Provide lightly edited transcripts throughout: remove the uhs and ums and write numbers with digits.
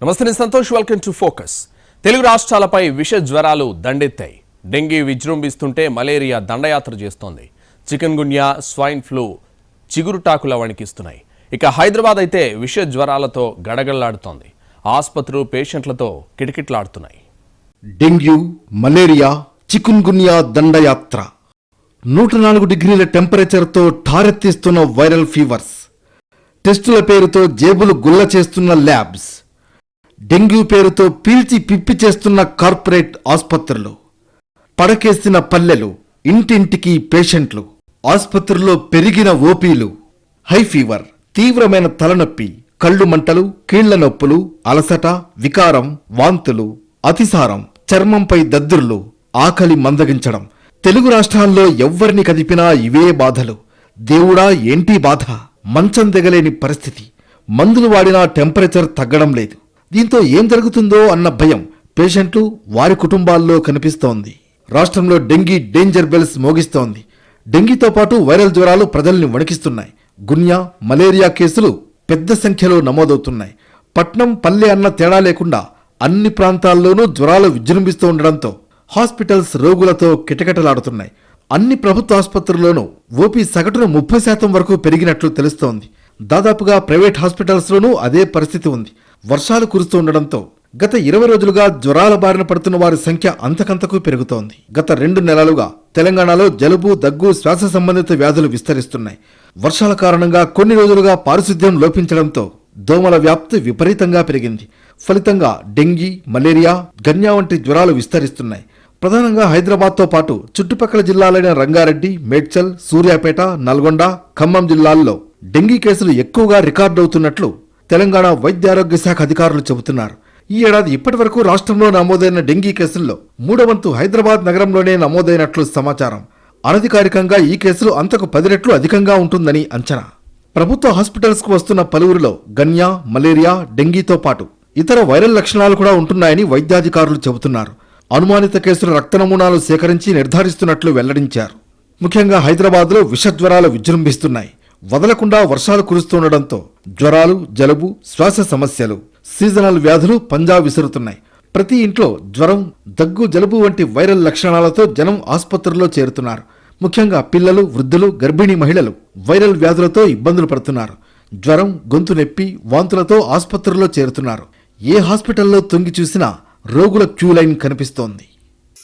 నమస్తే నేను Santosh welcome to focus Telugu రాష్ట్రాలపై విష జ్వరాలు దండెత్తాయి డెంగీ విజృంభిస్తుంటే మలేరియా దండయాత్ర చేస్తోంది చికెన్ గున్యా స్వైన్ ఫ్లూ చిగురుటాకుల వణికిస్తున్నాయి ఇక హైదరాబాద్ అయితే విష జ్వరాలతో గడగడలాడుతోంది ఆసుపత్రులు పేషెంట్లతో కిటకిటలాడుతున్నాయి డెంగ్యూ మలేరియా చికెన్ గున్యా దండయాత్ర 104 డిగ్రీల టెంపరేచర్తో ఠారెత్తిస్తున్న వైరల్ ఫీవర్స్ టెస్టుల పేరుతో జేబులు గుల్ల చేస్తున్న ల్యాబ్స్ డెంగ్యూ పేరుతో పీల్చి పిప్పి చేస్తున్న కార్పొరేట్ ఆసుపత్రులు పడకేసిన పల్లెలు ఇంటింటికి పేషెంట్లు ఆసుపత్రుల్లో పెరిగిన ఓపీలు హై ఫీవర్ తీవ్రమైన తలనొప్పి కళ్ళు మంటలు కీళ్ల నొప్పులు అలసట వికారం వాంతులు అతిసారం చర్మంపై దద్దుర్లు ఆకలి మందగించడం తెలుగు రాష్ట్రాల్లో ఎవ్వరిని కదిపినా ఇవే బాధలు దేవుడా ఏంటి బాధ మంచం దిగలేని పరిస్థితి మందులు వాడినా టెంపరేచర్ తగ్గడం లేదు దీంతో ఏం జరుగుతుందో అన్న భయం పేషెంట్లు వారి కుటుంబాల్లో కనిపిస్తోంది రాష్ట్రంలో డెంగీ డేంజర్ బెల్స్ మోగిస్తోంది డెంగీతో పాటు వైరల్ జ్వరాలు ప్రజల్ని వణికిస్తున్నాయి గున్యా మలేరియా కేసులు పెద్ద సంఖ్యలో నమోదవుతున్నాయి పట్నం పల్లె అన్న తేడా లేకుండా అన్ని ప్రాంతాల్లోనూ జ్వరాలు విజృంభిస్తూ ఉండడంతో హాస్పిటల్స్ రోగులతో కిటకిటలాడుతున్నాయి అన్ని ప్రభుత్వ ఆసుపత్రుల్లోనూ ఓపీ సగటున 30% వరకు పెరిగినట్లు తెలుస్తోంది దాదాపుగా ప్రైవేట్ హాస్పిటల్స్లోనూ అదే పరిస్థితి ఉంది వర్షాలు కురుస్తూ ఉండడంతో గత 20 రోజులుగా జ్వరాల బారిన పడుతున్న వారి సంఖ్య అంతకంతకు పెరుగుతోంది గత 2 నెలలుగా తెలంగాణలో జలుబు దగ్గు శ్వాస సంబంధిత వ్యాధులు విస్తరిస్తున్నాయి వర్షాల కారణంగా కొన్ని రోజులుగా పారిశుద్ధ్యం లోపించడంతో దోమల వ్యాప్తి విపరీతంగా పెరిగింది ఫలితంగా డెంగీ మలేరియా గన్యా వంటి జ్వరాలు విస్తరిస్తున్నాయి ప్రధానంగా హైదరాబాద్తో పాటు చుట్టుపక్కల జిల్లాలైన రంగారెడ్డి మేడ్చల్ సూర్యాపేట నల్గొండ ఖమ్మం జిల్లాల్లో డెంగీ కేసులు ఎక్కువగా రికార్డవుతున్నట్లు తెలంగాణ వైద్యారోగ్య శాఖ అధికారులు చెబుతున్నారు ఈ ఏడాది ఇప్పటి వరకు రాష్ట్రంలో నమోదైన డెంగీ కేసుల్లో 3వ వంతు హైదరాబాద్ నగరంలోనే నమోదైనట్లు సమాచారం అనధికారికంగా ఈ కేసులు అంతకు 10 రెట్లు అధికంగా ఉంటుందని అంచనా ప్రభుత్వ హాస్పిటల్స్కు వస్తున్న పలువురిలో గన్యా మలేరియా డెంగీతో పాటు ఇతర వైరల్ లక్షణాలు కూడా ఉంటున్నాయని వైద్యాధికారులు చెబుతున్నారు అనుమానిత కేసుల రక్త నమూనాలు సేకరించి నిర్ధారిస్తున్నట్లు వెల్లడించారు ముఖ్యంగా హైదరాబాద్లో విషజ్వరాలు విజృంభిస్తున్నాయి వదలకుండా వర్షాలు కురుస్తుండటంతో జ్వరాలు జలుబు శ్వాస సమస్యలు సీజనల్ వ్యాధులు పంజా విసురుతున్నాయి ప్రతి ఇంట్లో జ్వరం దగ్గు జలుబు వంటి వైరల్ లక్షణాలతో జనం ఆసుపత్రుల్లో చేరుతున్నారు ముఖ్యంగా పిల్లలు వృద్ధులు గర్భిణీ మహిళలు వైరల్ వ్యాధులతో ఇబ్బందులు పడుతున్నారు జ్వరం గొంతు నొప్పి వాంతులతో ఆసుపత్రుల్లో చేరుతున్నారు ఏ హాస్పిటల్లో తొంగి చూసినా రోగుల క్యూ లైన్ కనిపిస్తోంది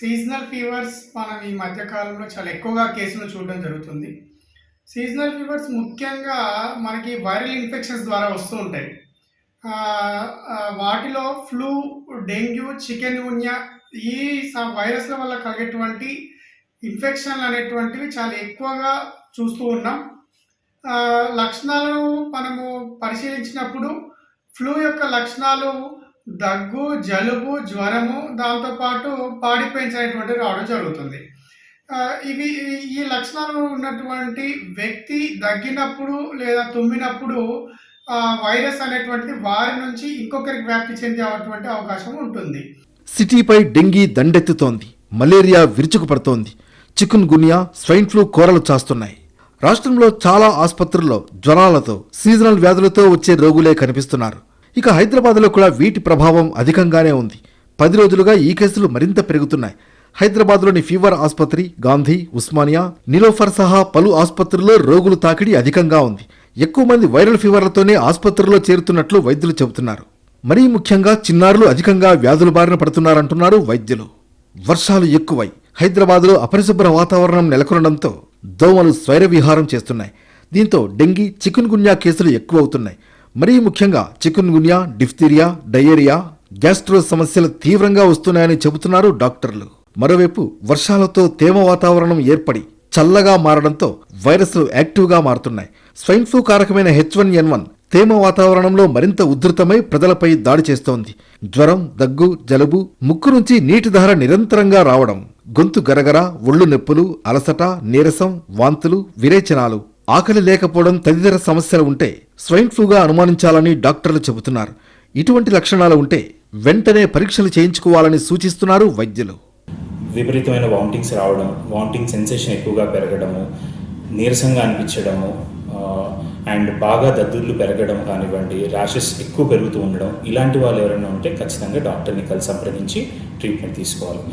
సీజనల్ ఫీవర్స్ మనం ఈ మధ్య కాలంలో చాలా ఎక్కువగా కేసులు చూడడం జరుగుతుంది సీజనల్ ఫీవర్స్ ముఖ్యంగా మనకి వైరల్ ఇన్ఫెక్షన్స్ ద్వారా వస్తూ ఉంటాయి వాటిలో ఫ్లూ డెంగ్యూ చికెన్ గున్యా ఈ వైరస్ల వల్ల కలిగేటువంటి ఇన్ఫెక్షన్లు అనేటువంటివి చాలా ఎక్కువగా చూస్తూ ఉన్నాం లక్షణాలను మనము పరిశీలించినప్పుడు ఫ్లూ యొక్క లక్షణాలు దగ్గు జలుబు జ్వరము దాంతోపాటు బాడీ పెయిన్స్ అనేటువంటివి రావడం జరుగుతుంది ఈ లక్షణాలు ఉన్నటువంటి వ్యక్తి దగ్గినప్పుడు లేదా తుమ్మినప్పుడు వైరస్ అనేటువంటిది వారి నుంచి ఇంకొకరికి వ్యాప్తి చెందేటువంటి అవకాశం ఉంటుంది సిటీపై డెంగీ దండెత్తుతోంది మలేరియా విరుచుకుపడుతోంది చికున్ గున్యా స్వైన్ ఫ్లూ కోరలు చాస్తున్నాయి రాష్ట్రంలో చాలా ఆసుపత్రుల్లో జ్వరాలతో సీజనల్ వ్యాధులతో వచ్చే రోగులే కనిపిస్తున్నారు ఇక హైదరాబాద్లో కూడా వీటి ప్రభావం అధికంగానే ఉంది 10 రోజులుగా ఈ కేసులు మరింత పెరుగుతున్నాయి హైదరాబాద్లోని ఫీవర్ ఆసుపత్రి గాంధీ ఉస్మానియా నిలోఫర్ సహా పలు ఆసుపత్రుల్లో రోగులు తాకిడి అధికంగా ఉంది ఎక్కువ మంది వైరల్ ఫీవర్లతోనే ఆసుపత్రుల్లో చేరుతున్నట్లు వైద్యులు చెబుతున్నారు మరీ ముఖ్యంగా చిన్నారులు అధికంగా వ్యాధుల బారిన పడుతున్నారంటున్నారు వైద్యులు వర్షాలు ఎక్కువై హైదరాబాద్లో అపరిశుభ్ర వాతావరణం నెలకొనడంతో దోమలు స్వైర విహారం చేస్తున్నాయి దీంతో డెంగీ చికున్ గున్యా కేసులు ఎక్కువవుతున్నాయి మరీ ముఖ్యంగా చికున్ గున్యా డిఫ్తీరియా డయేరియా గ్యాస్ట్రో సమస్యలు తీవ్రంగా వస్తున్నాయని చెబుతున్నారు డాక్టర్లు మరోవైపు వర్షాలతో తేమ వాతావరణం ఏర్పడి చల్లగా మారడంతో వైరస్లు యాక్టివ్గా మారుతున్నాయి స్వైన్ ఫ్లూ కారకమైన H1N1 తేమ వాతావరణంలో మరింత ఉధృతమై ప్రజలపై దాడి చేస్తోంది జ్వరం దగ్గు జలుబు ముక్కు నుంచి నీటి ధార నిరంతరంగా రావడం గొంతు గరగర ఒళ్ళు నొప్పులు అలసట నీరసం వాంతులు విరేచనాలు ఆకలి లేకపోవడం తదితర సమస్యలు ఉంటే స్వైన్ ఫ్లూగా అనుమానించాలని డాక్టర్లు చెబుతున్నారు ఇటువంటి లక్షణాలు ఉంటే వెంటనే పరీక్షలు చేయించుకోవాలని సూచిస్తున్నారు వైద్యులు విపరీతమైన వామిటింగ్స్ రావడం వామిటింగ్ సెన్సేషన్ ఎక్కువగా పెరగడము నీరసంగా అనిపించడము అండ్ బాగా దద్దుర్లు పెరగడం కానివ్వండి, ర్యాషెస్ ఎక్కువ పెరుగుతూ ఉండడం, ఇలాంటి వాళ్ళు ఎవరైనా ఉంటే ఖచ్చితంగా డాక్టర్ని కలిసి సంప్రదించి ట్రీట్మెంట్ తీసుకోవాలి.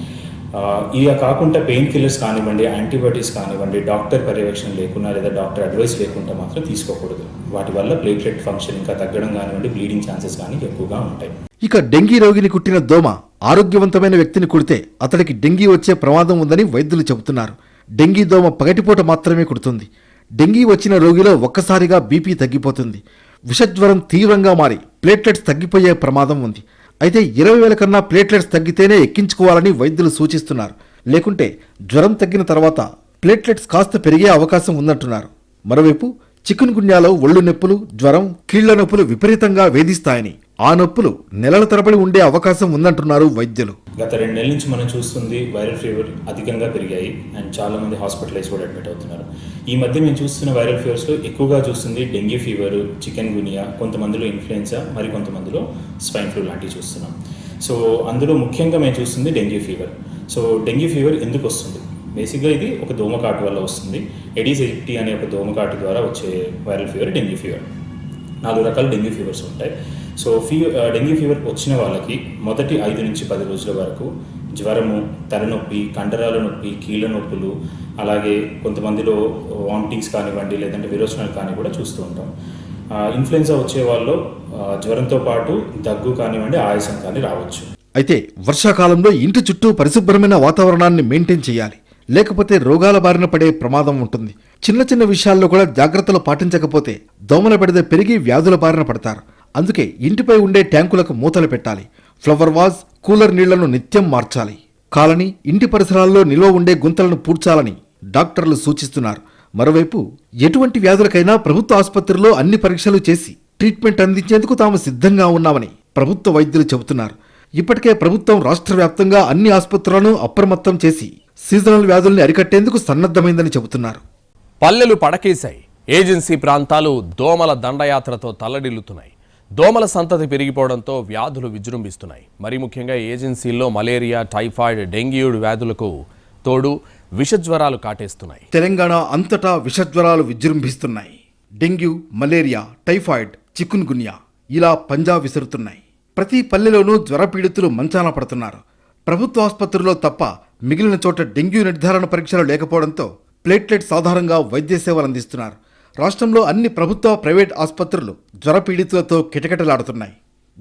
ఇక కాకుండా పెయిన్ కిల్లర్స్ కానివ్వండి, యాంటీబయాటిక్స్ కానివ్వండి, డాక్టర్ పర్యవేక్షణ లేకుండా లేదా డాక్టర్ అడ్వైస్ లేకుండా మాత్రం తీసుకోకూడదు. వాటి వల్ల ప్లేట్లెట్ ఫంక్షన్ ఇంకా తగ్గడం కానివ్వండి, బ్లీడింగ్ ఛాన్సెస్ కానీ ఎక్కువగా ఉంటాయి. ఇక డెంగీ రోగిని కుట్టిన దోమ ఆరోగ్యవంతమైన వ్యక్తిని కుడితే అతడికి డెంగీ వచ్చే ప్రమాదం ఉందని వైద్యులు చెబుతున్నారు. డెంగీ దోమ పగటిపూట మాత్రమే కుడుతుంది. డెంగీ వచ్చిన రోగిలో ఒక్కసారిగా బీపీ తగ్గిపోతుంది. విషజ్వరం తీవ్రంగా మారి ప్లేట్లెట్స్ తగ్గిపోయే ప్రమాదం ఉంది. అయితే 20,000 కన్నా ప్లేట్లెట్స్ తగ్గితేనే ఎక్కించుకోవాలని వైద్యులు సూచిస్తున్నారు. లేకుంటే జ్వరం తగ్గిన తర్వాత ప్లేట్లెట్స్ కాస్త పెరిగే అవకాశం ఉందంటున్నారు. మరోవైపు చికున్ గున్యాలో ఒళ్ళు నొప్పులు, జ్వరం, కీళ్ల నొప్పులు విపరీతంగా వేధిస్తాయని, ఆ నొప్పులు నెలల తరబడి ఉండే అవకాశం ఉందంటున్నారు వైద్యులు. గత 2 నెలల నుంచి మనం చూస్తుంది వైరల్ ఫీవర్ అధికంగా పెరిగాయి అండ్ చాలామంది హాస్పిటలైజ్ కూడా అడ్మిట్ అవుతున్నారు. ఈ మధ్య మేము చూస్తున్న వైరల్ ఫీవర్స్లో ఎక్కువగా చూస్తుంది డెంగ్యూ ఫీవర్, చికెన్ గునియా, కొంతమందిలో ఇన్ఫ్లుయెన్జా, మరి కొంతమందిలో స్వైన్ ఫ్లూ లాంటివి చూస్తున్నాం. సో అందులో ముఖ్యంగా మేము చూస్తుంది dengue fever. So dengue fever ఎందుకు వస్తుంది? బేసిక్గా ఇది ఒక దోమకాటు వల్ల వస్తుంది. ఎడీస్ ఎజిప్టీ అనే ఒక దోమకాటు ద్వారా వచ్చే వైరల్ ఫీవర్ డెంగ్యూ ఫీవర్. 4 రకాల డెంగ్యూ ఫీవర్స్ ఉంటాయి. సో డెంగ్యూ ఫీవర్ వచ్చిన వాళ్ళకి మొదటి 5 నుంచి 10 రోజుల వరకు జ్వరము, తలనొప్పి, కండరాల నొప్పి, కీళ్ళ నొప్పులు, అలాగే కొంతమందిలో వామిటింగ్స్ కానివ్వండి, లేదంటే విరోచనాలు కానీ కూడా చూస్తూ ఉంటాం. ఇన్ఫ్లుయెన్జా వచ్చే వాళ్ళు జ్వరంతో పాటు దగ్గు కానివ్వండి, ఆయాసం కానీ రావచ్చు. అయితే వర్షాకాలంలో ఇంటి చుట్టూ పరిశుభ్రమైన వాతావరణాన్ని మెయింటైన్ చేయాలి. లేకపోతే రోగాల బారిన పడే ప్రమాదం ఉంటుంది. చిన్న చిన్న విషయాల్లో కూడా జాగ్రత్తలు పాటించకపోతే దోమల బెడద పెరిగి వ్యాధుల బారిన పడతారు. అందుకే ఇంటిపై ఉండే ట్యాంకులకు మూతలు పెట్టాలి. ఫ్లవర్ వాజ్, కూలర్ నీళ్లను నిత్యం మార్చాలి. కాలనీ, ఇంటి పరిసరాల్లో నిల్వ ఉండే గుంతలను పూడ్చాలని డాక్టర్లు సూచిస్తున్నారు. మరోవైపు ఎటువంటి వ్యాధులకైనా ప్రభుత్వ ఆసుపత్రిలో అన్ని పరీక్షలు చేసి ట్రీట్మెంట్ అందించేందుకు తాము సిద్ధంగా ఉన్నామని ప్రభుత్వ వైద్యులు చెబుతున్నారు. ఇప్పటికే ప్రభుత్వం రాష్ట్ర వ్యాప్తంగా అన్ని ఆసుపత్రులను అప్రమత్తం చేసి సీజనల్ వ్యాధుల్ని అరికట్టేందుకు సన్నద్ధమైందని చెబుతున్నారు. పల్లెలు పడకేశాయి. ఏజెన్సీ ప్రాంతాలు దోమల దండయాత్రతో తల్లడిల్లుతున్నాయి. దోమల సంతతి పెరిగిపోవడంతో వ్యాధులు విజృంభిస్తున్నాయి. మరి ముఖ్యంగా ఏజెన్సీల్లో మలేరియా, టైఫాయిడ్, డెంగ్యూ వ్యాధులకు తోడు విషజ్వరాలు కాటేస్తున్నాయి. తెలంగాణ అంతటా విషజ్వరాలు విజృంభిస్తున్నాయి. డెంగ్యూ, మలేరియా, టైఫాయిడ్, చికున్ గున్యా ఇలా పంజా విసురుతున్నాయి. ప్రతి పల్లెలోనూ జ్వరపీడితులు మంచాన పడుతున్నారు. ప్రభుత్వ ఆసుపత్రుల్లో తప్ప మిగిలిన చోట డెంగ్యూ నిర్ధారణ పరీక్షలు లేకపోవడంతో ప్లేట్లెట్స్ ఆధారంగా వైద్య సేవలు అందిస్తున్నారు. రాష్ట్రంలో అన్ని ప్రభుత్వ, ప్రైవేట్ ఆసుపత్రులు జ్వరపీడితులతో కిటకిటలాడుతున్నాయి.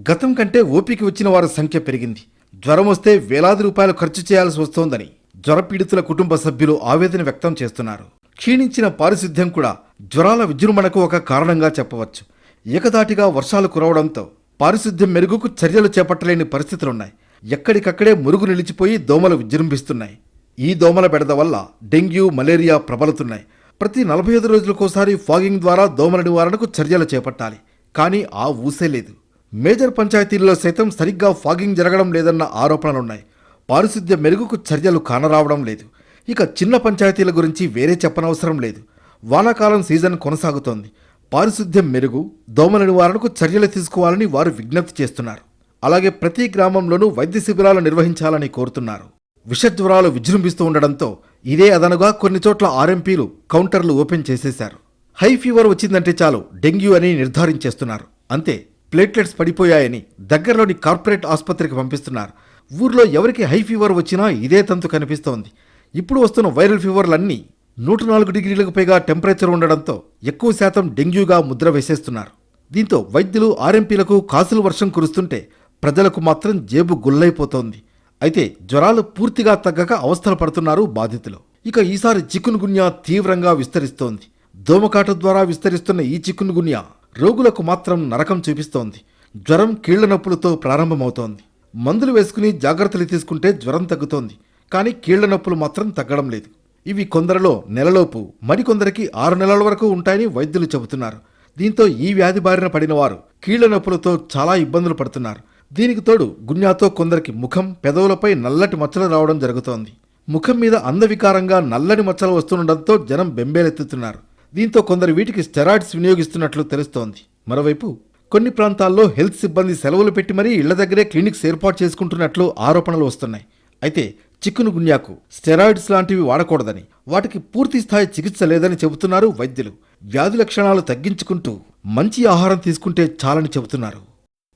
గతం కంటే ఓపీకి వచ్చిన వారి సంఖ్య పెరిగింది. జ్వరం వస్తే వేలాది రూపాయలు ఖర్చు చేయాల్సి వస్తోందని జ్వరపీడితుల కుటుంబ సభ్యులు ఆవేదన వ్యక్తం చేస్తున్నారు. క్షీణించిన పారిశుద్ధ్యం కూడా జ్వరాల విజృంభణకు ఒక కారణంగా చెప్పవచ్చు. ఏకధాటిగా వర్షాలు కురవడంతో పారిశుద్ధ్యం మెరుగుకు చర్యలు చేపట్టలేని పరిస్థితులున్నాయి. ఎక్కడికక్కడే మురుగు నిలిచిపోయి దోమలు విజృంభిస్తున్నాయి. ఈ దోమల బెడద వల్ల డెంగ్యూ, మలేరియా ప్రబలుతున్నాయి. ప్రతి 45 రోజులకోసారి ఫాగింగ్ ద్వారా దోమల నివారణకు చర్యలు చేపట్టాలి. కానీ ఆ ఊసే లేదు. మేజర్ పంచాయతీల్లో సైతం సరిగ్గా ఫాగింగ్ జరగడం లేదన్న ఆరోపణలున్నాయి. పారిశుద్ధ్య మెరుగుకు చర్యలు కానరావడం లేదు. ఇక చిన్న పంచాయతీల గురించి వేరే చెప్పనవసరం లేదు. వానాకాలం సీజన్ కొనసాగుతోంది. పారిశుద్ధ్యం మెరుగు, దోమల నివారణకు చర్యలు తీసుకోవాలని వారు విజ్ఞప్తి చేస్తున్నారు. అలాగే ప్రతి గ్రామంలోనూ వైద్య శిబిరాలు నిర్వహించాలని కోరుతున్నారు. విషజ్వరాలు విజృంభిస్తూ ఉండడంతో ఇదే అదనుగా కొన్ని చోట్ల ఆర్ఎంపీలు కౌంటర్లు ఓపెన్ చేసేశారు. హై ఫీవర్ వచ్చిందంటే చాలు డెంగ్యూ అని నిర్ధారించేస్తున్నారు. అంతే, ప్లేట్లెట్స్ పడిపోయాయని దగ్గరలోని కార్పొరేట్ ఆసుపత్రికి పంపిస్తున్నారు. ఊర్లో ఎవరికి హై ఫీవర్ వచ్చినా ఇదే తంతు కనిపిస్తోంది. ఇప్పుడు వస్తున్న వైరల్ ఫీవర్లన్నీ 104 డిగ్రీలకు పైగా టెంపరేచర్ ఉండడంతో ఎక్కువ శాతం డెంగ్యూగా ముద్ర వేసేస్తున్నారు. దీంతో వైద్యులు, ఆర్ఎంపీలకు కాసులు వర్షం కురుస్తుంటే ప్రజలకు మాత్రం జేబు గుల్లైపోతోంది. అయితే జ్వరాలు పూర్తిగా తగ్గక అవస్థలు పడుతున్నారు బాధితులు. ఇక ఈసారి చికున్ గున్యా తీవ్రంగా విస్తరిస్తోంది. దోమకాటు ద్వారా విస్తరిస్తున్న ఈ చికున్ గున్యా రోగులకు మాత్రం నరకం చూపిస్తోంది. జ్వరం, కీళ్ల నొప్పులతో ప్రారంభమవుతోంది. మందులు వేసుకుని జాగ్రత్తలు తీసుకుంటే జ్వరం తగ్గుతోంది. కానీ కీళ్ల నొప్పులు మాత్రం తగ్గడం లేదు. ఇవి కొందరిలో నెలలోపు, మరికొందరికి 6 నెలల వరకు ఉంటాయని వైద్యులు చెబుతున్నారు. దీంతో ఈ వ్యాధి బారిన పడిన వారు కీళ్ల నొప్పులతో చాలా ఇబ్బందులు పడుతున్నారు. దీనికి తోడు గున్యాతో కొందరికి ముఖం, పెదవులపై నల్లటి మచ్చలు రావడం జరుగుతోంది. ముఖం మీద అందవికారంగా నల్లని మచ్చలు వస్తుండటంతో జనం బెంబేలెత్తుతున్నారు. దీంతో కొందరు వీటికి స్టెరాయిడ్స్ వినియోగిస్తున్నట్లు తెలుస్తోంది. మరోవైపు కొన్ని ప్రాంతాల్లో హెల్త్ సిబ్బంది సెలవులు పెట్టి మరీ ఇళ్ల దగ్గరే క్లినిక్స్ ఏర్పాటు చేసుకుంటున్నట్లు ఆరోపణలు వస్తున్నాయి. అయితే చికున్ గున్యాకు స్టెరాయిడ్స్ లాంటివి వాడకూడదని, వాటికి పూర్తి స్థాయి చికిత్స లేదని చెబుతున్నారు వైద్యులు. వ్యాధి లక్షణాలు తగ్గించుకుంటూ మంచి ఆహారం తీసుకుంటే చాలని చెబుతున్నారు.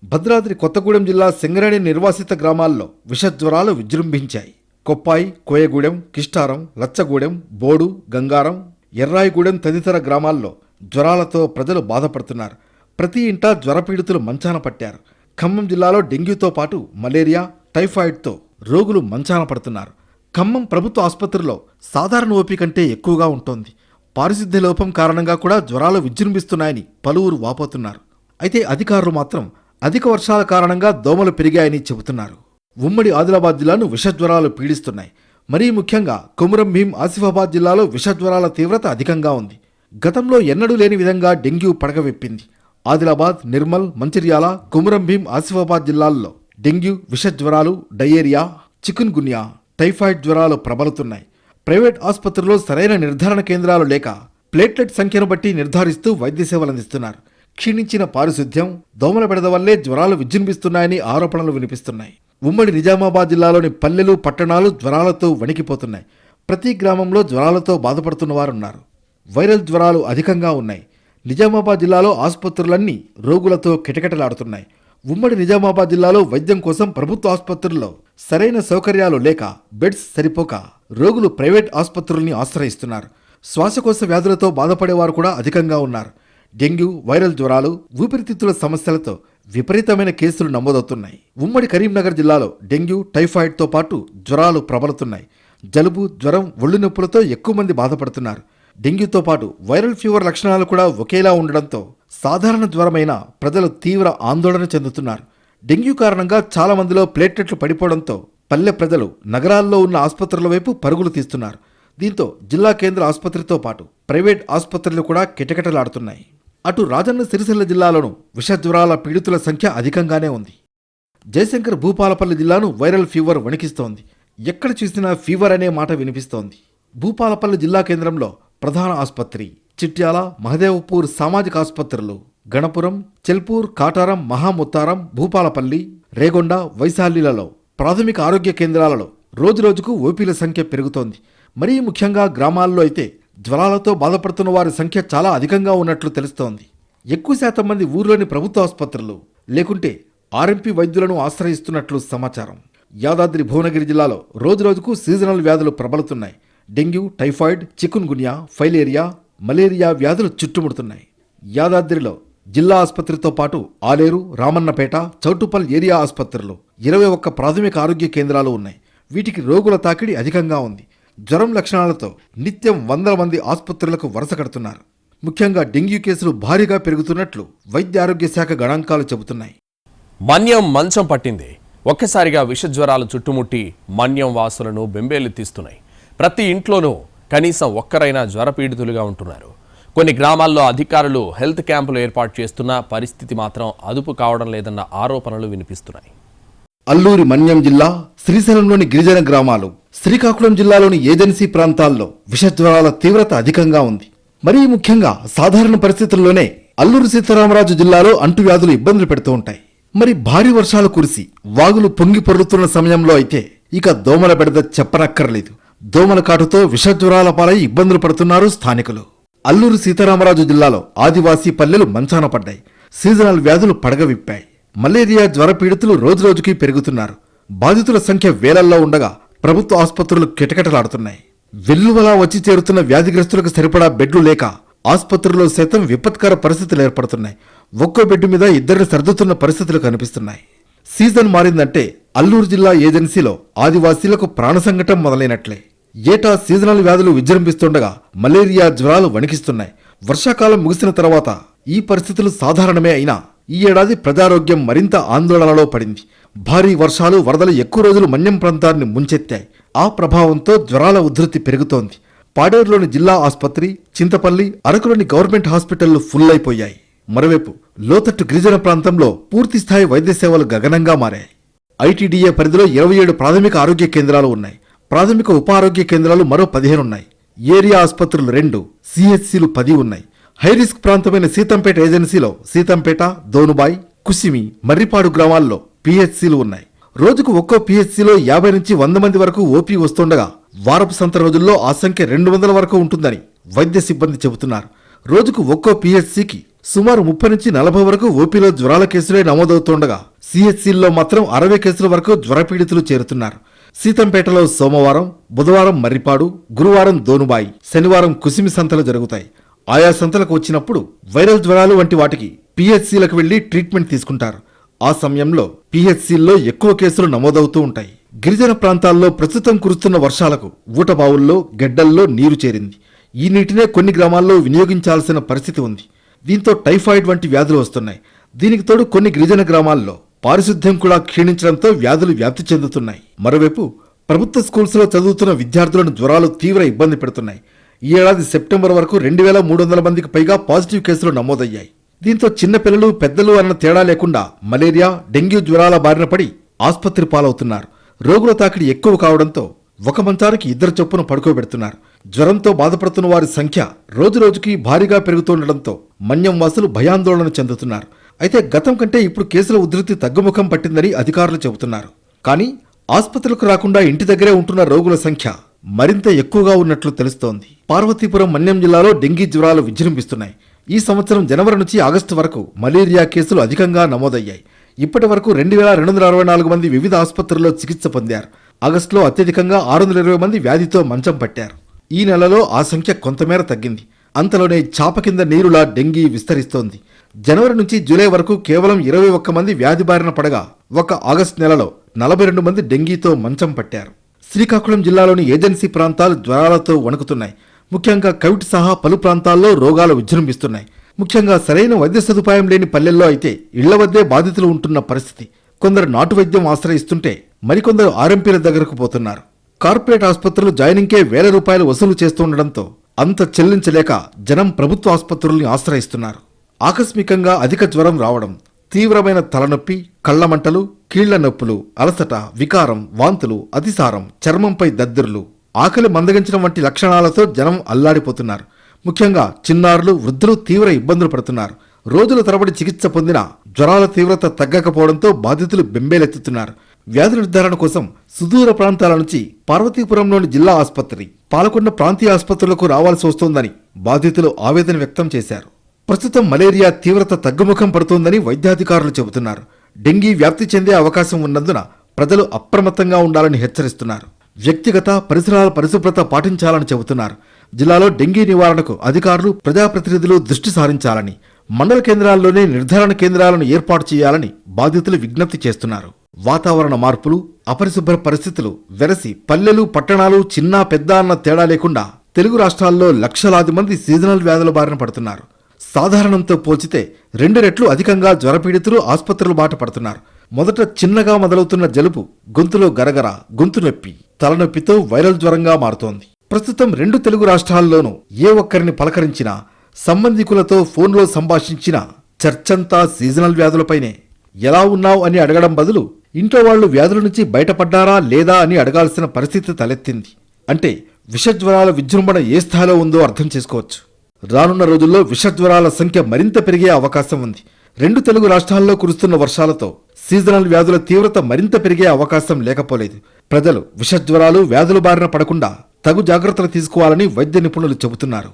భద్రాద్రి కొత్తగూడెం జిల్లా సింగరేణి నిర్వాసిత గ్రామాల్లో విషజ్వరాలు విజృంభించాయి. కొప్పాయి, కోయగూడెం, కిష్టారం, లచ్చగూడెం, బోడు, గంగారం, ఎర్రాయిగూడెం తదితర గ్రామాల్లో జ్వరాలతో ప్రజలు బాధపడుతున్నారు. ప్రతి ఇంటా జ్వరపీడితులు మంచాన పట్టారు. ఖమ్మం జిల్లాలో డెంగ్యూతో పాటు మలేరియా, టైఫాయిడ్తో రోగులు మంచాన పడుతున్నారు. ఖమ్మం ప్రభుత్వ ఆసుపత్రిలో సాధారణ ఓపీ కంటే ఎక్కువగా ఉంటోంది. పారిశుద్ధ్య లోపం కారణంగా కూడా జ్వరాలు విజృంభిస్తున్నాయని పలువురు వాపోతున్నారు. అయితే అధికారులు మాత్రం అధిక వర్షాల కారణంగా దోమలు పెరిగాయని చెబుతున్నారు. ఉమ్మడి ఆదిలాబాద్ జిల్లాను విషజ్వరాలు పీడిస్తున్నాయి. మరీ ముఖ్యంగా కొమురం భీం, ఆసిఫాబాద్ జిల్లాలో విషజ్వరాల తీవ్రత అధికంగా ఉంది. గతంలో ఎన్నడూ లేని విధంగా డెంగ్యూ పడగవిప్పింది. ఆదిలాబాద్, నిర్మల్, మంచిర్యాల, కొమురం భీం, ఆసిఫాబాద్ జిల్లాల్లో డెంగ్యూ, విషజ్వరాలు, డయేరియా, చికున్ గున్యా, టైఫాయిడ్ జ్వరాలు ప్రబలుతున్నాయి. ప్రైవేట్ ఆసుపత్రుల్లో సరైన నిర్ధారణ కేంద్రాలు లేక ప్లేట్లెట్ సంఖ్యను బట్టి నిర్ధారిస్తూ వైద్య సేవలు అందిస్తున్నారు. క్షీణించిన పారిశుద్ధ్యం, దోమల బెడద వల్లే జ్వరాలు విజృంభిస్తున్నాయని ఆరోపణలు వినిపిస్తున్నాయి. ఉమ్మడి నిజామాబాద్ జిల్లాలోని పల్లెలు, పట్టణాలు జ్వరాలతో వణికిపోతున్నాయి. ప్రతి గ్రామంలో జ్వరాలతో బాధపడుతున్న వారున్నారు. వైరల్ జ్వరాలు అధికంగా ఉన్నాయి. నిజామాబాద్ జిల్లాలో ఆసుపత్రులన్నీ రోగులతో కిటకిటలాడుతున్నాయి. ఉమ్మడి నిజామాబాద్ జిల్లాలో వైద్యం కోసం ప్రభుత్వ ఆసుపత్రుల్లో సరైన సౌకర్యాలు లేక బెడ్స్ సరిపోక రోగులు ప్రైవేట్ ఆసుపత్రుల్ని ఆశ్రయిస్తున్నారు. శ్వాసకోశ వ్యాధులతో బాధపడేవారు కూడా అధికంగా ఉన్నారు. డెంగ్యూ, వైరల్ జ్వరాలు, ఊపిరితిత్తుల సమస్యలతో విపరీతమైన కేసులు నమోదవుతున్నాయి. ఉమ్మడి కరీంనగర్ జిల్లాలో డెంగ్యూ, టైఫాయిడ్తో పాటు జ్వరాలు ప్రబలుతున్నాయి. జలుబు, జ్వరం, ఒళ్ళు నొప్పులతో ఎక్కువ మంది బాధపడుతున్నారు. డెంగ్యూతో పాటు వైరల్ ఫీవర్ లక్షణాలు కూడా ఒకేలా ఉండడంతో సాధారణ జ్వరమైన ప్రజలు తీవ్ర ఆందోళన చెందుతున్నారు. డెంగ్యూ కారణంగా చాలా మందిలో ప్లేట్లెట్లు పడిపోవడంతో పల్లె ప్రజలు నగరాల్లో ఉన్న ఆసుపత్రుల వైపు పరుగులు తీస్తున్నారు. దీంతో జిల్లా కేంద్ర ఆసుపత్రితో పాటు ప్రైవేట్ ఆసుపత్రులు కూడా కిటకిటలాడుతున్నాయి. అటు రాజన్న సిరిసిల్ల జిల్లాలోనూ విషజ్వరాల పీడితుల సంఖ్య అధికంగానే ఉంది. జయశంకర్ భూపాలపల్లి జిల్లాను వైరల్ ఫీవర్ వణికిస్తోంది. ఎక్కడ చూసినా ఫీవర్ అనే మాట వినిపిస్తోంది. భూపాలపల్లి జిల్లా కేంద్రంలో ప్రధాన ఆసుపత్రి, చిట్యాల, మహదేవ్పూర్ సామాజిక ఆసుపత్రులు, గణపురం, చెల్పూర్, కాటారం, మహాముత్తారం, భూపాలపల్లి, రేగొండ, వైశాలిలలో ప్రాథమిక ఆరోగ్య కేంద్రాలలో రోజురోజుకు ఓపీల సంఖ్య పెరుగుతోంది. మరీ ముఖ్యంగా గ్రామాల్లో అయితే జ్వరాలతో బాధపడుతున్న వారి సంఖ్య చాలా అధికంగా ఉన్నట్లు తెలుస్తోంది. ఎక్కువ శాతం మంది ఊర్లోని ప్రభుత్వ ఆసుపత్రులు లేకుంటే ఆర్ఎంపీ వైద్యులను ఆశ్రయిస్తున్నట్లు సమాచారం. యాదాద్రి భువనగిరి జిల్లాలో రోజురోజుకు సీజనల్ వ్యాధులు ప్రబలుతున్నాయి. డెంగ్యూ, టైఫాయిడ్, చికున్ గున్యా, ఫైలేరియా, మలేరియా వ్యాధులు చుట్టుముడుతున్నాయి. యాదాద్రిలో జిల్లా ఆసుపత్రితో పాటు ఆలేరు, రామన్నపేట, చౌటుప్పల్ ఏరియా ఆసుపత్రులు 21 ప్రాథమిక ఆరోగ్య కేంద్రాలు ఉన్నాయి. వీటికి రోగుల తాకిడి అధికంగా ఉంది. జ్వరం లక్షణాలతో నిత్యం వందల మంది ఆసుపత్రులకు వరుస కడుతున్నారు. ముఖ్యంగా డెంగ్యూ కేసులు భారీగా పెరుగుతున్నట్లు వైద్య ఆరోగ్య శాఖ గణాంకాలు చెబుతున్నాయి. మన్యం మంచం పట్టింది. ఒక్కసారిగా విషజ్వరాలు చుట్టుముట్టి మన్యం వాసులను బెంబేలెత్తిస్తున్నాయి. ప్రతి ఇంట్లోనూ కనీసం ఒక్కరైనా జ్వరపీడితులుగా ఉంటున్నారు. కొన్ని గ్రామాల్లో అధికారులు హెల్త్ క్యాంపులు ఏర్పాటు చేస్తున్నా పరిస్థితి మాత్రం అదుపు కావడం లేదన్న ఆరోపణలు వినిపిస్తున్నాయి. అల్లూరి మన్యం జిల్లా, శ్రీశైలంలోని గిరిజన గ్రామాలు, శ్రీకాకుళం జిల్లాలోని ఏజెన్సీ ప్రాంతాల్లో విషజ్వరాల తీవ్రత అధికంగా ఉంది. మరీ ముఖ్యంగా సాధారణ పరిస్థితుల్లోనే అల్లూరి సీతారామరాజు జిల్లాలో అంటువ్యాధులు ఇబ్బందులు పెడుతూ ఉంటాయి. మరి భారీ వర్షాలు కురిసి వాగులు పొంగి పొర్లుతున్న సమయంలో అయితే ఇక దోమల బెడద చెప్పనక్కర్లేదు. దోమల కాటుతో విషజ్వరాల పాలై ఇబ్బందులు పడుతున్నారు స్థానికులు. అల్లూరి సీతారామరాజు జిల్లాలో ఆదివాసీ పల్లెలు మంచాన పడ్డాయి. సీజనల్ వ్యాధులు పడగవిప్పాయి. మలేరియా జ్వర పీడితులు రోజురోజుకి పెరుగుతున్నారు. బాధితుల సంఖ్య వేలల్లో ఉండగా ప్రభుత్వ ఆసుపత్రులు కిటకిటలాడుతున్నాయి. వెల్లువలా వచ్చి చేరుతున్న వ్యాధిగ్రస్తులకు సరిపడా బెడ్లు లేక ఆసుపత్రుల్లో సైతం విపత్కర పరిస్థితులు ఏర్పడుతున్నాయి. ఒక్కో బెడ్ మీద ఇద్దరిని సర్దుతున్న పరిస్థితులు కనిపిస్తున్నాయి. సీజన్ మారిందంటే అల్లూరు జిల్లా ఏజెన్సీలో ఆదివాసీలకు ప్రాణ సంకటం మొదలైనట్లే. ఏటా సీజనల్ వ్యాధులు విజృంభిస్తుండగా మలేరియా జ్వరాలు వణికిస్తున్నాయి. వర్షాకాలం ముగిసిన తర్వాత ఈ పరిస్థితులు సాధారణమే అయినా ఈ ఏడాది ప్రజారోగ్యం మరింత ఆందోళనలో పడింది. భారీ వర్షాలు, వరదలు ఎక్కువ రోజులు మన్యం ప్రాంతాన్ని ముంచెత్తాయి. ఆ ప్రభావంతో జ్వరాల ఉధృతి పెరుగుతోంది. పాడేరులోని జిల్లా ఆసుపత్రి, చింతపల్లి, అరకులోని గవర్నమెంట్ హాస్పిటళ్లు ఫుల్ అయిపోయాయి. మరోవైపు లోతట్టు గిరిజన ప్రాంతంలో పూర్తిస్థాయి వైద్య సేవలు గగనంగా మారాయి. ఐటీడీఏ పరిధిలో 27 ప్రాథమిక ఆరోగ్య కేంద్రాలు ఉన్నాయి. ప్రాథమిక ఉప ఆరోగ్య కేంద్రాలు మరో 15 ఉన్నాయి. ఏరియా ఆసుపత్రులు 2, సిహెచ్సిలు 10 ఉన్నాయి. హైరిస్క్ ప్రాంతమైన సీతంపేట ఏజెన్సీలో సీతంపేట, దోనుబాయ్, కుసిమి, మర్రిపాడు గ్రామాల్లో పిహెచ్సిలు ఉన్నాయి. రోజుకు ఒక్కో పిహెచ్సిలో 50 నుంచి 100 మంది వరకు ఓపీ వస్తుండగా వారపు సంత రోజుల్లో ఆ సంఖ్య 200 వరకు ఉంటుందని వైద్య సిబ్బంది చెబుతున్నారు. రోజుకు ఒక్కో పిహెచ్సికి సుమారు 30 నుంచి 40 వరకు ఓపీలో జ్వరాల కేసులే నమోదవుతుండగా సిహెచ్సిల్లో మాత్రం 60 కేసుల వరకు జ్వరపీడితులు చేరుతున్నారు. సీతంపేటలో సోమవారం, బుధవారం మర్రిపాడు, గురువారం దోనుబాయి, శనివారం కుసిమి సంతలు జరుగుతాయి. ఆయా సంతలకు వచ్చినప్పుడు వైరల్ జ్వరాలు వంటి వాటికి పిహెచ్సిలకు వెళ్లి ట్రీట్మెంట్ తీసుకుంటారు. ఆ సమయంలో పిహెచ్సిల్లో ఎక్కువ కేసులు నమోదవుతూ ఉంటాయి. గిరిజన ప్రాంతాల్లో ప్రస్తుతం కురుస్తున్న వర్షాలకు ఊటబావుల్లో, గెడ్డల్లో నీరు చేరింది. ఈ నీటినే కొన్ని గ్రామాల్లో వినియోగించాల్సిన పరిస్థితి ఉంది. దీంతో టైఫాయిడ్ వంటి వ్యాధులు వస్తున్నాయి. దీనికి తోడు కొన్ని గిరిజన గ్రామాల్లో పారిశుద్ధ్యం కూడా క్షీణించడంతో వ్యాధులు వ్యాప్తి చెందుతున్నాయి. మరోవైపు ప్రభుత్వ స్కూల్స్లో చదువుతున్న విద్యార్థులను జ్వరాలు తీవ్ర ఇబ్బంది పెడుతున్నాయి. ఈ ఏడాది సెప్టెంబర్ వరకు 2300 మందికి పైగా పాజిటివ్ కేసులు నమోదయ్యాయి. దీంతో చిన్నపిల్లలు, పెద్దలు అన్న తేడా లేకుండా మలేరియా, డెంగ్యూ జ్వరాల బారిన పడి ఆసుపత్రి పాలవుతున్నారు. రోగుల తాకిడి ఎక్కువ కావడంతో ఒక మంచానికి 2 చొప్పున పడుకోబెడుతున్నారు. జ్వరంతో బాధపడుతున్న వారి సంఖ్య రోజురోజుకి భారీగా పెరుగుతుండటంతో మన్యం వాసులు భయాందోళన చెందుతున్నారు. అయితే గతం కంటే ఇప్పుడు కేసుల ఉధృతి తగ్గుముఖం పట్టిందని అధికారులు చెబుతున్నారు. కానీ ఆసుపత్రులకు రాకుండా ఇంటి దగ్గరే ఉంటున్న రోగుల సంఖ్య మరింత ఎక్కువగా ఉన్నట్లు తెలుస్తోంది. పార్వతీపురం, మన్యం జిల్లాలో డెంగీ జ్వరాలు విజృంభిస్తున్నాయి. ఈ సంవత్సరం జనవరి నుంచి ఆగస్టు వరకు మలేరియా కేసులు అధికంగా నమోదయ్యాయి. ఇప్పటి వరకు 2264 మంది వివిధ ఆసుపత్రుల్లో చికిత్స పొందారు. ఆగస్టులో అత్యధికంగా 620 మంది వ్యాధితో మంచం పట్టారు. ఈ నెలలో ఆ సంఖ్య కొంతమేర తగ్గింది. అంతలోనే చాప కింద నీరులా డెంగీ విస్తరిస్తోంది. జనవరి నుంచి జూలై వరకు కేవలం 21 మంది వ్యాధి బారిన పడగా ఒక ఆగస్టు నెలలో 42 మంది డెంగీతో మంచం పట్టారు. శ్రీకాకుళం జిల్లాలోని ఏజెన్సీ ప్రాంతాలు జ్వరాలతో వణుకుతున్నాయి. ముఖ్యంగా కవిటి సహా పలు ప్రాంతాల్లో రోగాలు విజృంభిస్తున్నాయి. ముఖ్యంగా సరైన వైద్య సదుపాయం లేని పల్లెల్లో అయితే ఇళ్ల వద్దే బాధితులు ఉంటున్న పరిస్థితి. కొందరు నాటు వైద్యం ఆశ్రయిస్తుంటే మరికొందరు ఆర్ఎంపీల దగ్గరకు పోతున్నారు. కార్పొరేట్ ఆసుపత్రులు జాయినింగ్కే వేల రూపాయలు వసూలు చేస్తుండటంతో అంత చెల్లించలేక జనం ప్రభుత్వ ఆసుపత్రుల్ని ఆశ్రయిస్తున్నారు. ఆకస్మికంగా అధిక జ్వరం రావడం, తీవ్రమైన తలనొప్పి, కళ్లమంటలు, కీళ్ల నొప్పులు, అలసట, వికారం, వాంతులు, అతిసారం, చర్మంపై దద్దుర్లు, ఆకలి మందగించడం వంటి లక్షణాలతో జనం అల్లాడిపోతున్నారు. ముఖ్యంగా చిన్నారులు, వృద్ధులు తీవ్ర ఇబ్బందులు పడుతున్నారు. రోజుల తరబడి చికిత్స పొందినా జ్వరాల తీవ్రత తగ్గకపోవడంతో బాధితులు బెంబేలెత్తుతున్నారు. వ్యాధి నిర్ధారణ కోసం సుదూర ప్రాంతాల నుంచి పార్వతీపురంలోని జిల్లా ఆసుపత్రి, పాలకొండ ప్రాంతీయ ఆసుపత్రులకు రావాల్సి వస్తోందని బాధితులు ఆవేదన వ్యక్తం చేశారు. ప్రస్తుతం మలేరియా తీవ్రత తగ్గుముఖం పడుతోందని వైద్యాధికారులు చెబుతున్నారు. డెంగీ వ్యాప్తి చెందే అవకాశం ఉన్నందున ప్రజలు అప్రమత్తంగా ఉండాలని హెచ్చరిస్తున్నారు. వ్యక్తిగత, పరిసరాల పరిశుభ్రత పాటించాలని చెబుతున్నారు. జిల్లాలో డెంగీ నివారణకు అధికారులు, ప్రజాప్రతినిధులు దృష్టి సారించాలని, మండల కేంద్రాల్లోనే నిర్ధారణ కేంద్రాలను ఏర్పాటు చేయాలని బాధితులు విజ్ఞప్తి చేస్తున్నారు. వాతావరణ మార్పులు, అపరిశుభ్ర పరిస్థితులు వెరసి పల్లెలు, పట్టణాలు చిన్నా పెద్ద అన్న తేడా లేకుండా తెలుగు రాష్ట్రాల్లో లక్షలాది మంది సీజనల్ వ్యాధుల బారిన పడుతున్నారు. సాధారణంతో పోల్చితే 2 రెట్లు అధికంగా జ్వరపీడితులు ఆసుపత్రుల బాట పడుతున్నారు. మొదట చిన్నగా మొదలవుతున్న జలుబు గొంతులో గరగర, గొంతు నొప్పి, తలనొప్పితో వైరల్ జ్వరంగా మారుతోంది. ప్రస్తుతం 2 తెలుగు రాష్ట్రాల్లోనూ ఏ ఒక్కరిని పలకరించినా, సంబంధికులతో ఫోన్లో సంభాషించినా చర్చంతా సీజనల్ వ్యాధులపైనే. ఎలా ఉన్నావు అని అడగడం బదులు ఇంట్లో వాళ్లు వ్యాధుల నుంచి బయటపడ్డారా లేదా అని అడగాల్సిన పరిస్థితి తలెత్తింది. అంటే విషజ్వరాల విజృంభణ ఏ స్థాయిలో ఉందో అర్థం చేసుకోవచ్చు. రానున్న రోజుల్లో విషజ్వరాల సంఖ్య మరింత పెరిగే అవకాశం ఉంది. 2 తెలుగు రాష్ట్రాల్లో కురుస్తున్న వర్షాలతో సీజనల్ వ్యాధుల తీవ్రత మరింత పెరిగే అవకాశం లేకపోలేదు. ప్రజలు విషజ్వరాలు, వ్యాధుల బారిన పడకుండా తగు జాగ్రత్తలు తీసుకోవాలని వైద్య నిపుణులు చెబుతున్నారు.